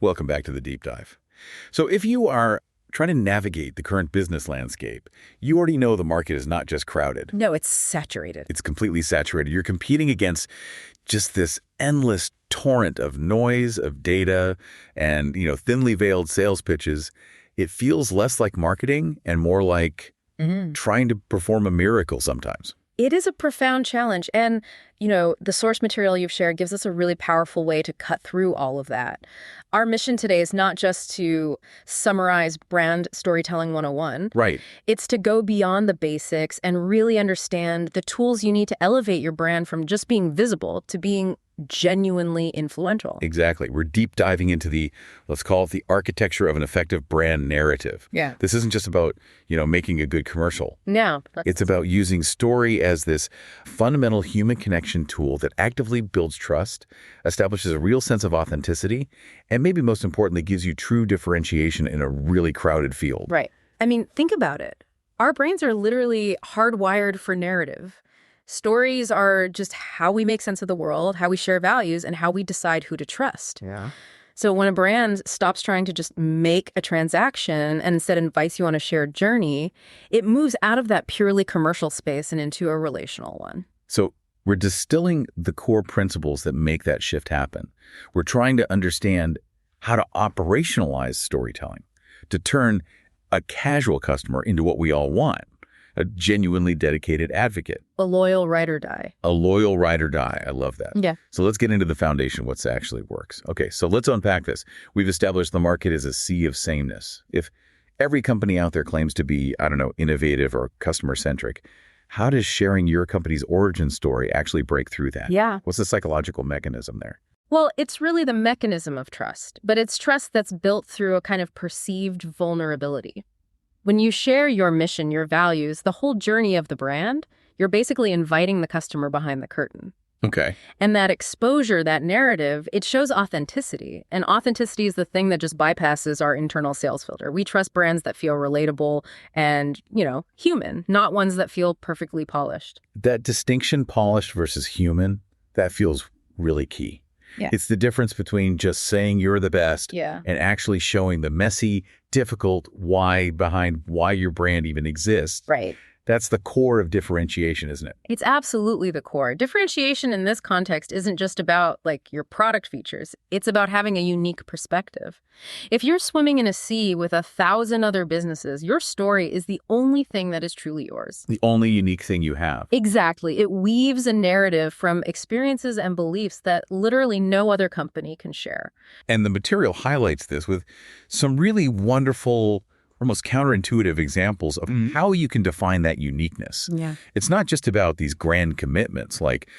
Welcome back to the deep dive. So if you are trying to navigate the current business landscape, you already know the market is not just crowded. No, it's saturated. It's completely saturated. You're competing against just this endless torrent of noise, of data, and, thinly veiled sales pitches. It feels less like marketing and more like trying to perform a miracle sometimes. It is a profound challenge. And, the source material you've shared gives us a really powerful way to cut through all of that. Our mission today is not just to summarize brand storytelling 101. Right. It's to go beyond the basics and really understand the tools you need to elevate your brand from just being visible to being genuinely influential. Exactly. We're deep diving into let's call it the architecture of an effective brand narrative. Yeah. This isn't just about, making a good commercial. No. It's about using story as this fundamental human connection tool that actively builds trust, establishes a real sense of authenticity, and maybe most importantly, gives you true differentiation in a really crowded field. Right. I mean, think about it. Our brains are literally hardwired for narrative. Stories are just how we make sense of the world, how we share values, and how we decide who to trust. Yeah. So when a brand stops trying to just make a transaction and instead invites you on a shared journey, it moves out of that purely commercial space and into a relational one. So we're distilling the core principles that make that shift happen. We're trying to understand how to operationalize storytelling, to turn a casual customer into what we all want. A genuinely dedicated advocate. A loyal ride or die. A loyal ride or die. I love that. Yeah. So let's get into the foundation, what actually works. Okay, so let's unpack this. We've established the market is a sea of sameness. If every company out there claims to be, innovative or customer-centric, how does sharing your company's origin story actually break through that? Yeah. What's the psychological mechanism there? Well, it's really the mechanism of trust, but it's trust that's built through a kind of perceived vulnerability. When you share your mission, your values, the whole journey of the brand, you're basically inviting the customer behind the curtain. Okay. And that exposure, that narrative, it shows authenticity. And authenticity is the thing that just bypasses our internal sales filter. We trust brands that feel relatable and, human, not ones that feel perfectly polished. That distinction, polished versus human, that feels really key. Yeah. It's the difference between just saying you're the best and actually showing the messy, difficult why behind why your brand even exists. Right. That's the core of differentiation, isn't it? It's absolutely the core. Differentiation in this context isn't just about your product features. It's about having a unique perspective. If you're swimming in a sea with 1,000 other businesses, your story is the only thing that is truly yours. The only unique thing you have. Exactly. It weaves a narrative from experiences and beliefs that literally no other company can share. And the material highlights this with some really wonderful, almost counterintuitive examples of how you can define that uniqueness. Yeah. It's not just about these grand commitments like,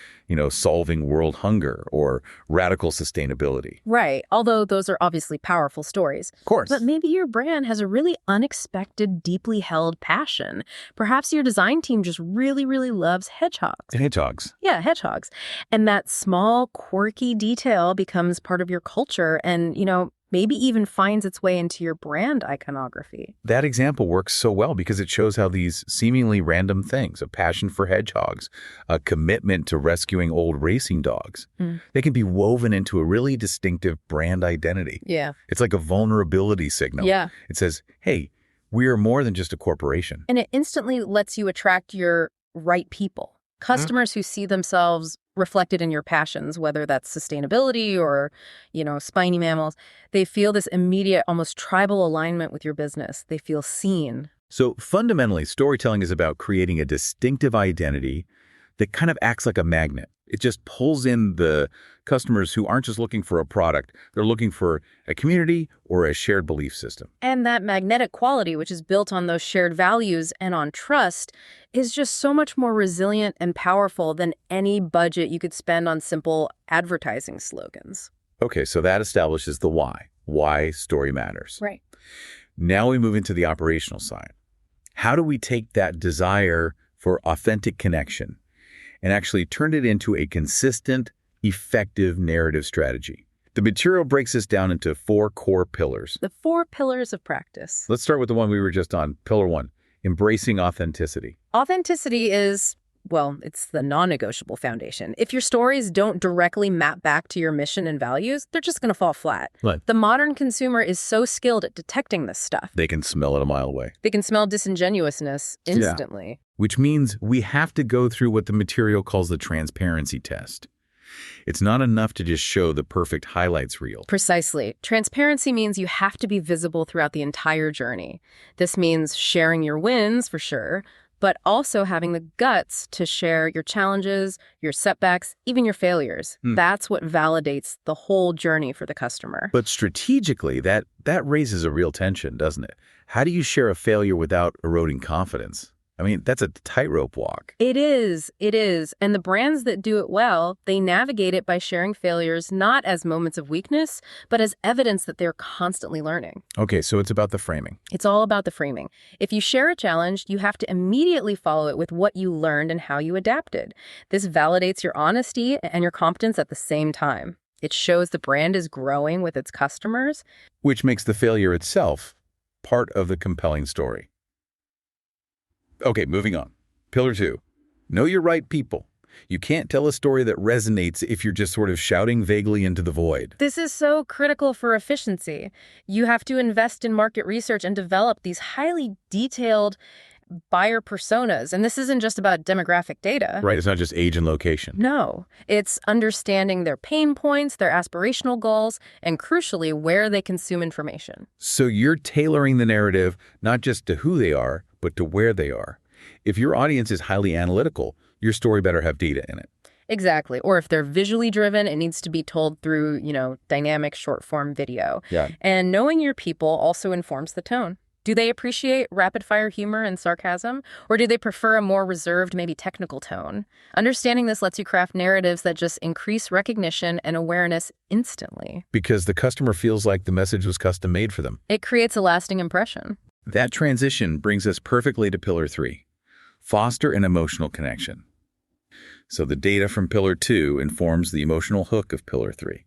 solving world hunger or radical sustainability. Right. Although those are obviously powerful stories. Of course. But maybe your brand has a really unexpected, deeply held passion. Perhaps your design team just really, really loves hedgehogs. Hedgehogs. Yeah, hedgehogs. And that small, quirky detail becomes part of your culture and, maybe even finds its way into your brand iconography. That example works so well because it shows how these seemingly random things, a passion for hedgehogs, a commitment to rescuing old racing dogs, they can be woven into a really distinctive brand identity. Yeah. It's like a vulnerability signal. Yeah. It says, hey, we are more than just a corporation. And it instantly lets you attract your right people. Customers who see themselves reflected in your passions, whether that's sustainability or, spiny mammals, they feel this immediate, almost tribal alignment with your business. They feel seen. So fundamentally, storytelling is about creating a distinctive identity that kind of acts like a magnet. It just pulls in the customers who aren't just looking for a product. They're looking for a community or a shared belief system. And that magnetic quality, which is built on those shared values and on trust, is just so much more resilient and powerful than any budget you could spend on simple advertising slogans. Okay, so that establishes the why story matters. Right. Now we move into the operational side. How do we take that desire for authentic connection and actually turn it into a consistent, effective narrative strategy? The material breaks this down into 4 core pillars. The 4 pillars of practice. Let's start with the one we were just on, pillar 1, embracing authenticity. Authenticity is well, it's the non-negotiable foundation. If your stories don't directly map back to your mission and values, they're just going to fall flat. Right. The modern consumer is so skilled at detecting this stuff. They can smell it a mile away. They can smell disingenuousness instantly. Which means we have to go through what the material calls the transparency test. It's not enough to just show the perfect highlights reel. Precisely. Transparency means you have to be visible throughout the entire journey. This means sharing your wins, for sure, but also having the guts to share your challenges, your setbacks, even your failures. That's what validates the whole journey for the customer. But strategically, that raises a real tension, doesn't it? How do you share a failure without eroding confidence? I mean, that's a tightrope walk. It is. And the brands that do it well, they navigate it by sharing failures not as moments of weakness, but as evidence that they're constantly learning. Okay, so it's about the framing. It's all about the framing. If you share a challenge, you have to immediately follow it with what you learned and how you adapted. This validates your honesty and your competence at the same time. It shows the brand is growing with its customers. Which makes the failure itself part of the compelling story. Okay, moving on. Pillar 2, know your right people. You can't tell a story that resonates if you're just sort of shouting vaguely into the void. This is so critical for efficiency. You have to invest in market research and develop these highly detailed buyer personas. And this isn't just about demographic data. Right, it's not just age and location. No, it's understanding their pain points, their aspirational goals, and crucially, where they consume information. So you're tailoring the narrative not just to who they are, but to where they are. If your audience is highly analytical, your story better have data in it. Exactly. Or if they're visually driven, it needs to be told through, dynamic short-form video. Yeah. And knowing your people also informs the tone. Do they appreciate rapid-fire humor and sarcasm? Or do they prefer a more reserved, maybe technical tone? Understanding this lets you craft narratives that just increase recognition and awareness instantly. Because the customer feels like the message was custom made for them. It creates a lasting impression. That transition brings us perfectly to Pillar 3, foster an emotional connection. So the data from Pillar 2 informs the emotional hook of Pillar 3.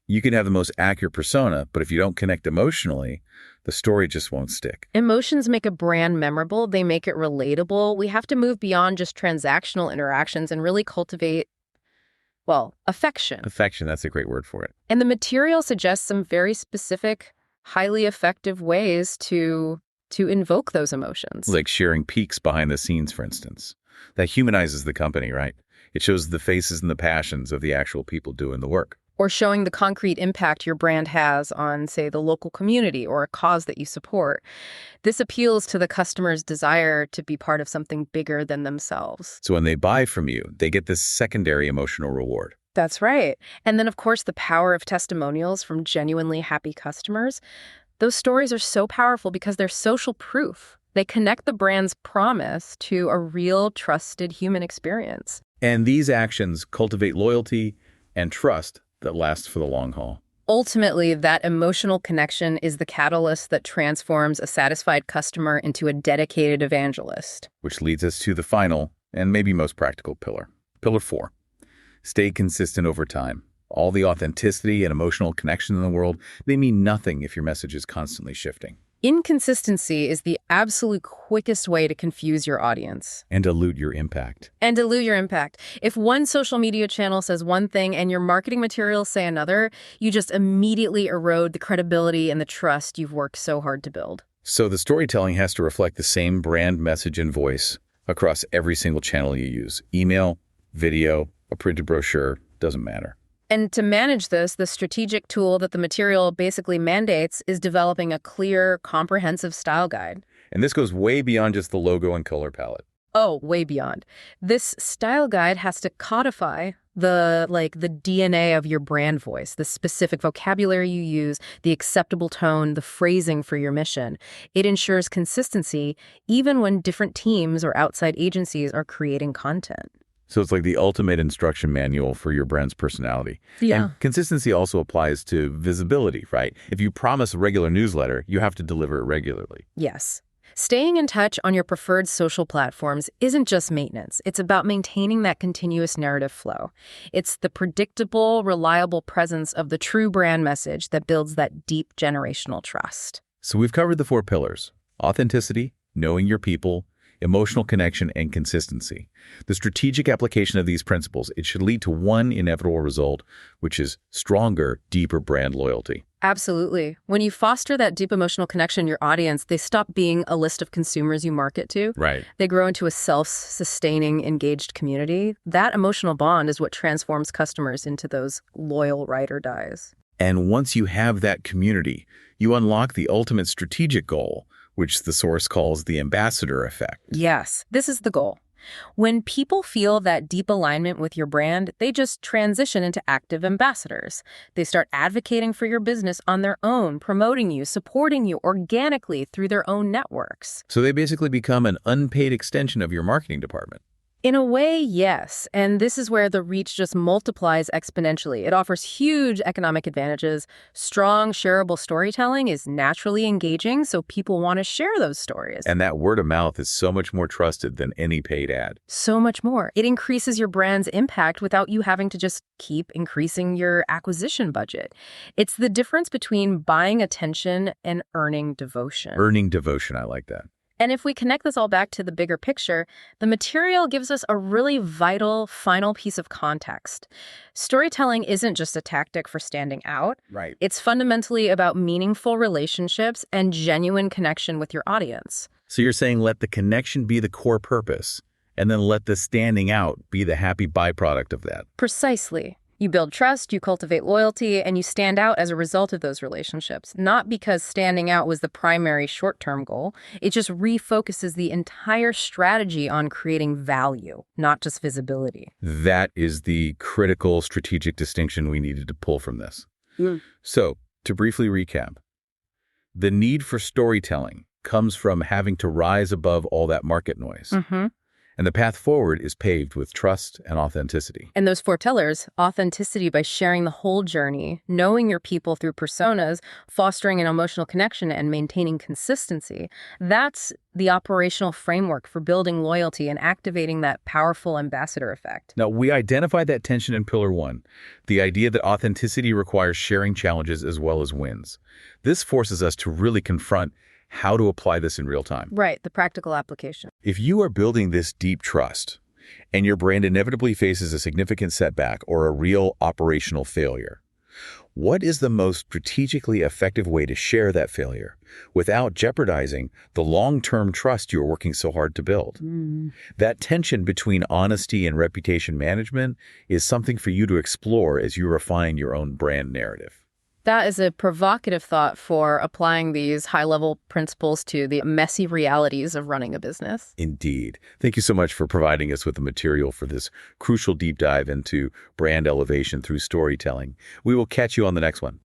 You can have the most accurate persona, but if you don't connect emotionally, the story just won't stick. Emotions make a brand memorable. They make it relatable. We have to move beyond just transactional interactions and really cultivate, affection. Affection, that's a great word for it. And the material suggests some very specific, highly effective ways to invoke those emotions. Like sharing peeks behind the scenes, for instance. That humanizes the company, right? It shows the faces and the passions of the actual people doing the work. Or showing the concrete impact your brand has on, say, the local community or a cause that you support. This appeals to the customer's desire to be part of something bigger than themselves. So when they buy from you, they get this secondary emotional reward. That's right. And then, of course, the power of testimonials from genuinely happy customers. Those stories are so powerful because they're social proof. They connect the brand's promise to a real, trusted human experience. And these actions cultivate loyalty and trust that lasts for the long haul. Ultimately, that emotional connection is the catalyst that transforms a satisfied customer into a dedicated evangelist. Which leads us to the final and maybe most practical pillar. Pillar 4, stay consistent over time. All the authenticity and emotional connection in the world, they mean nothing if your message is constantly shifting. Inconsistency is the absolute quickest way to confuse your audience. And dilute your impact. If one social media channel says one thing and your marketing materials say another, you just immediately erode the credibility and the trust you've worked so hard to build. So the storytelling has to reflect the same brand message and voice across every single channel you use. Email, video, a printed brochure, doesn't matter. And to manage this, the strategic tool that the material basically mandates is developing a clear, comprehensive style guide. And this goes way beyond just the logo and color palette. Oh, way beyond. This style guide has to codify the DNA of your brand voice, the specific vocabulary you use, the acceptable tone, the phrasing for your mission. It ensures consistency even when different teams or outside agencies are creating content. So it's like the ultimate instruction manual for your brand's personality. Yeah. And consistency also applies to visibility, right? If you promise a regular newsletter, you have to deliver it regularly. Yes. Staying in touch on your preferred social platforms isn't just maintenance. It's about maintaining that continuous narrative flow. It's the predictable, reliable presence of the true brand message that builds that deep generational trust. So we've covered the 4 pillars: authenticity, knowing your people, emotional connection, and consistency. The strategic application of these principles, it should lead to one inevitable result, which is stronger, deeper brand loyalty. Absolutely. When you foster that deep emotional connection in your audience, they stop being a list of consumers you market to. Right. They grow into a self-sustaining, engaged community. That emotional bond is what transforms customers into those loyal ride or dies. And once you have that community, you unlock the ultimate strategic goal, which the source calls the ambassador effect. Yes, this is the goal. When people feel that deep alignment with your brand, they just transition into active ambassadors. They start advocating for your business on their own, promoting you, supporting you organically through their own networks. So they basically become an unpaid extension of your marketing department. In a way, yes. And this is where the reach just multiplies exponentially. It offers huge economic advantages. Strong, shareable storytelling is naturally engaging, so people want to share those stories. And that word of mouth is so much more trusted than any paid ad. So much more. It increases your brand's impact without you having to just keep increasing your acquisition budget. It's the difference between buying attention and earning devotion. Earning devotion, I like that. And if we connect this all back to the bigger picture, the material gives us a really vital final piece of context. Storytelling isn't just a tactic for standing out. Right. It's fundamentally about meaningful relationships and genuine connection with your audience. So you're saying let the connection be the core purpose, and then let the standing out be the happy byproduct of that. Precisely. You build trust, you cultivate loyalty, and you stand out as a result of those relationships. Not because standing out was the primary short-term goal. It just refocuses the entire strategy on creating value, not just visibility. That is the critical strategic distinction we needed to pull from this. So, to briefly recap, the need for storytelling comes from having to rise above all that market noise. And the path forward is paved with trust and authenticity. And those four pillars, authenticity by sharing the whole journey, knowing your people through personas, fostering an emotional connection, and maintaining consistency, that's the operational framework for building loyalty and activating that powerful ambassador effect. Now, we identified that tension in Pillar 1, the idea that authenticity requires sharing challenges as well as wins. This forces us to really confront how to apply this in real time. Right, the practical application. If you are building this deep trust and your brand inevitably faces a significant setback or a real operational failure, what is the most strategically effective way to share that failure without jeopardizing the long-term trust you're working so hard to build? That tension between honesty and reputation management is something for you to explore as you refine your own brand narrative. That is a provocative thought for applying these high-level principles to the messy realities of running a business. Indeed. Thank you so much for providing us with the material for this crucial deep dive into brand elevation through storytelling. We will catch you on the next one.